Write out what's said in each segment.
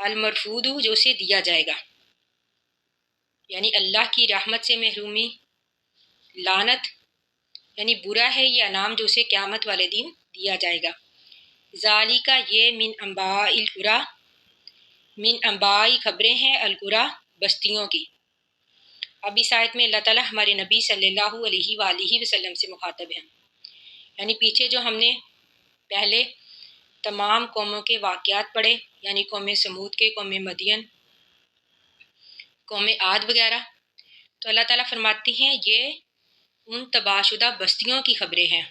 المرفود جو اسے دیا جائے گا، یعنی اللہ کی رحمت سے محرومی، لعنت یعنی برا ہے یہ انعام جو اسے قیامت والے دن دیا جائے گا۔ ذالکا یہ من انباء القری، من انباء خبریں ہیں القری بستیوں کی۔ اب اس آیت میں اللہ تعالیٰ ہمارے نبی صلی اللہ علیہ وآلہ وسلم سے مخاطب ہیں، یعنی پیچھے جو ہم نے پہلے تمام قوموں کے واقعات پڑھے، یعنی قوم سمود کے، قوم مدین، قوم عاد وغیرہ، تو اللہ تعالیٰ فرماتے ہیں یہ ان تباہ شدہ بستیوں کی خبریں ہیں۔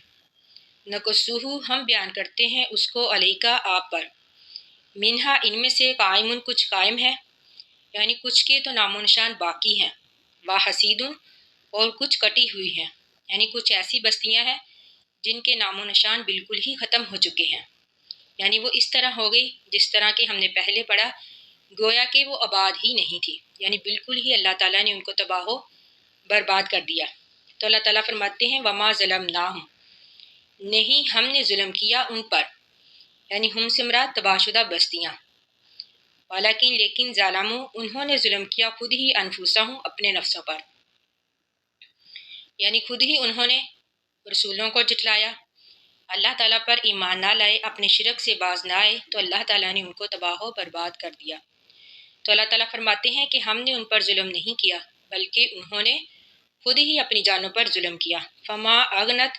نقصہ ہم بیان کرتے ہیں اس کو علیکا آپ پر، منہا ان میں سے قائم کچھ قائم ہے، یعنی کچھ کے تو نام و نشان باقی ہیں، واحسید اور کچھ کٹی ہوئی ہیں، یعنی کچھ ایسی بستیاں ہیں جن کے نام و نشان بالکل ہی ختم ہو چکے ہیں، یعنی وہ اس طرح ہو گئی جس طرح کہ ہم نے پہلے پڑھا، گویا کہ وہ آباد ہی نہیں تھی، یعنی بالکل ہی اللہ تعالیٰ نے ان کو تباہ و برباد کر دیا۔ تو اللہ تعالیٰ فرماتے ہیں وما ظلمناہم، نہیں ہم نے ظلم کیا ان پر، یعنی ہم سے مراد تباہ شدہ بستیاں، ولیکن لیکن ظالموا انہوں نے ظلم کیا خود ہی انفسہم اپنے نفسوں پر، یعنی خود ہی انہوں نے رسولوں کو جھٹلایا، اللہ تعالیٰ پر ایمان نہ لائے، اپنے شرک سے باز نہ آئے، تو اللہ تعالیٰ نے ان کو تباہ و برباد کر دیا۔ تو اللہ تعالیٰ فرماتے ہیں کہ ہم نے ان پر ظلم نہیں کیا بلکہ انہوں نے خود ہی اپنی جانوں پر ظلم کیا۔ فما اغنت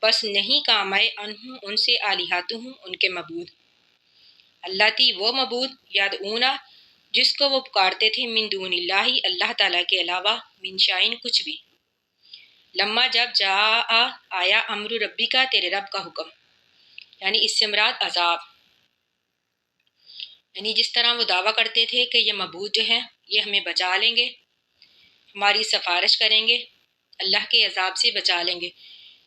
بس نہیں کام آئے انہم ان سے آلہتہم ان کے معبود، اللہ تی وہ معبود یدعونا جس کو وہ پکارتے تھے، من دون اللہ اللہ تعالیٰ کے علاوہ، من شائن کچھ بھی، لما جب جاء آیا امر ربی کا تیرے رب کا حکم، یعنی اس سے مراد عذاب، یعنی جس طرح وہ دعویٰ کرتے تھے کہ یہ معبود جو ہیں یہ ہمیں بچا لیں گے، ہماری سفارش کریں گے، اللہ کے عذاب سے بچا لیں گے،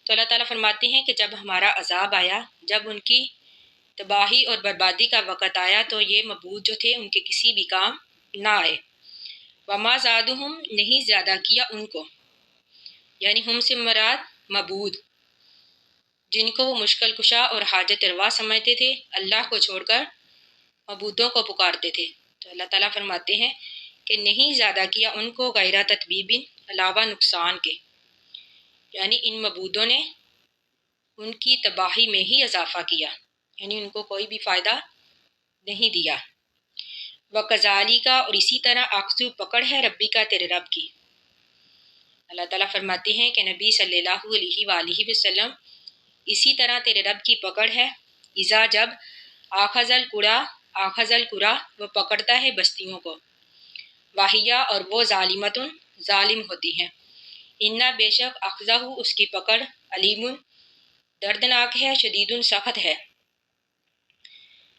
تو اللہ تعالیٰ فرماتے ہیں کہ جب ہمارا عذاب آیا، جب ان کی تباہی اور بربادی کا وقت آیا، تو یہ معبود جو تھے ان کے کسی بھی کام نہ آئے۔ وما زادہم نہیں زیادہ کیا ان کو، یعنی ہم سے مراد معبود جن کو وہ مشکل کشا اور حاجت روا سمجھتے تھے، اللہ کو چھوڑ کر معبودوں کو پکارتے تھے، تو اللہ تعالیٰ فرماتے ہیں کہ نہیں زیادہ کیا ان کو غیر تتبیب علاوہ نقصان کے، یعنی ان معبودوں نے ان کی تباہی میں ہی اضافہ کیا، یعنی ان کو کوئی بھی فائدہ نہیں دیا۔ وَكَذَلِكَ اور اسی طرح اخذ پکڑ ہے ربی کا تیرے رب کی، اللہ تعالیٰ فرماتے ہیں کہ نبی صلی اللہ علیہ وآلہ وسلم اسی طرح تیرے رب کی پکڑ ہے، اذا جب آخذ القری وہ پکڑتا ہے بستیوں کو، واہیا اور وہ ظالمتن ظالم ہوتی ہیں، انا بے شک اخذہ اس کی پکڑ علیم دردناک ہے، شدید سخت ہے۔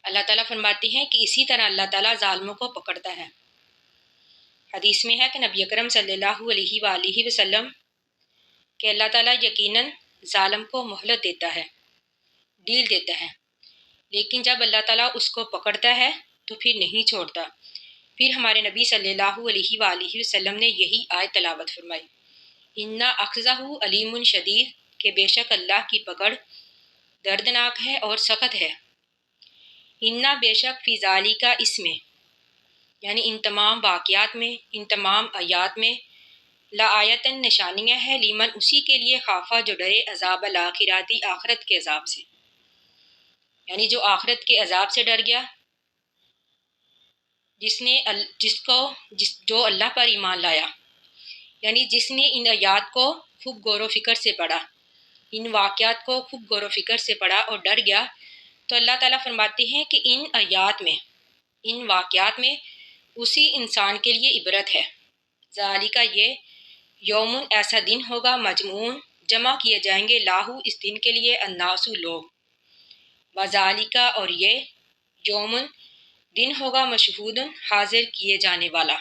اللہ تعالیٰ فرماتے ہیں کہ اسی طرح اللہ تعالیٰ ظالموں کو پکڑتا ہے۔ حدیث میں ہے کہ نبی اکرم صلی اللہ علیہ وآلہ وسلم کہ اللہ تعالیٰ یقیناً ظالم کو مہلت دیتا ہے، ڈیل دیتا ہے، لیکن جب اللہ تعالیٰ اس کو پکڑتا ہے تو پھر نہیں چھوڑتا۔ پھر ہمارے نبی صلی اللہ علیہ وآلہ وسلم نے یہی آیت تلاوت فرمائی، انا اخذہ علیم شدید کہ بے شک اللہ کی پکڑ دردناک ہے اور سخت ہے، انا بے شک فی ذالک اس میں، یعنی ان تمام واقعات میں، ان تمام آیات میں، لآیتن نشانیاں ہے، لیمن اسی کے لیے خافا جو ڈرے، عذاب الاخرۃ آخرت کے عذاب سے، یعنی جو آخرت کے عذاب سے ڈر گیا، جو اللہ پر ایمان لایا، یعنی جس نے ان آیات کو خوب غور و فکر سے پڑھا، ان واقعات کو خوب غور و فکر سے پڑھا اور ڈر گیا، تو اللہ تعالیٰ فرماتے ہیں کہ ان آیات میں، ان واقعات میں اسی انسان کے لیے عبرت ہے۔ ذالک یہ یومن ایسا دن ہوگا، مجموعون جمع کیے جائیں گے، لاہو اس دن کے لیے، الناس لوگ، وذالک اور یہ یومن دن ہوگا، مشہود حاضر کیے جانے والا،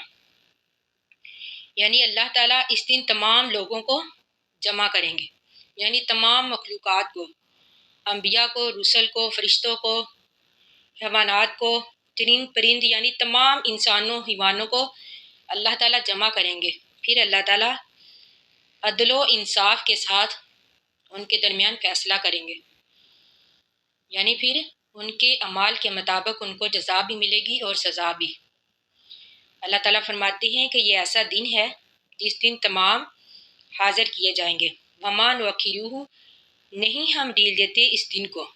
یعنی اللہ تعالیٰ اس دن تمام لوگوں کو جمع کریں گے، یعنی تمام مخلوقات کو، انبیاء کو، رسل کو، فرشتوں کو، حیوانات کو، چرند پرند، یعنی تمام انسانوں حیوانوں کو اللہ تعالیٰ جمع کریں گے، پھر اللہ تعالیٰ عدل و انصاف کے ساتھ ان کے درمیان فیصلہ کریں گے، یعنی پھر ان کے اعمال کے مطابق ان کو جزا بھی ملے گی اور سزا بھی۔ اللہ تعالیٰ فرماتے ہیں کہ یہ ایسا دن ہے جس دن تمام حاضر کیے جائیں گے۔ وَمَا نُؤَخِّرُهُ، نہیں ہم ڈیل دیتے اس دن کو،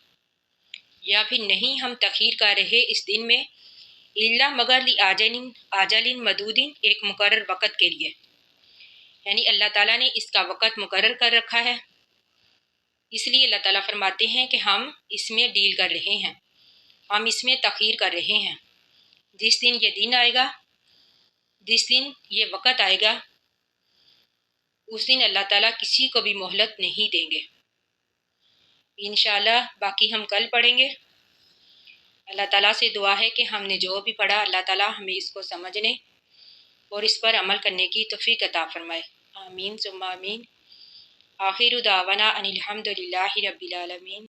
یا پھر نہیں ہم تاخیر کر رہے اس دن میں، الا مگر آجل مدود، ایک مقرر وقت کے لیے، یعنی اللہ تعالیٰ نے اس کا وقت مقرر کر رکھا ہے، اس لیے اللہ تعالیٰ فرماتے ہیں کہ ہم اس میں ڈیل کر رہے ہیں، ہم اس میں تاخیر کر رہے ہیں۔ جس دن یہ دن آئے گا، جس دن یہ وقت آئے گا، اس دن اللہ تعالیٰ کسی کو بھی مہلت نہیں دیں گے۔ انشاءاللہ باقی ہم کل پڑھیں گے۔ اللہ تعالیٰ سے دعا ہے کہ ہم نے جو بھی پڑھا اللہ تعالیٰ ہمیں اس کو سمجھنے اور اس پر عمل کرنے کی توفیق عطا فرمائے۔ آمین ثم آمین۔ آخر دعوانا ان الحمد للہ رب العالمین۔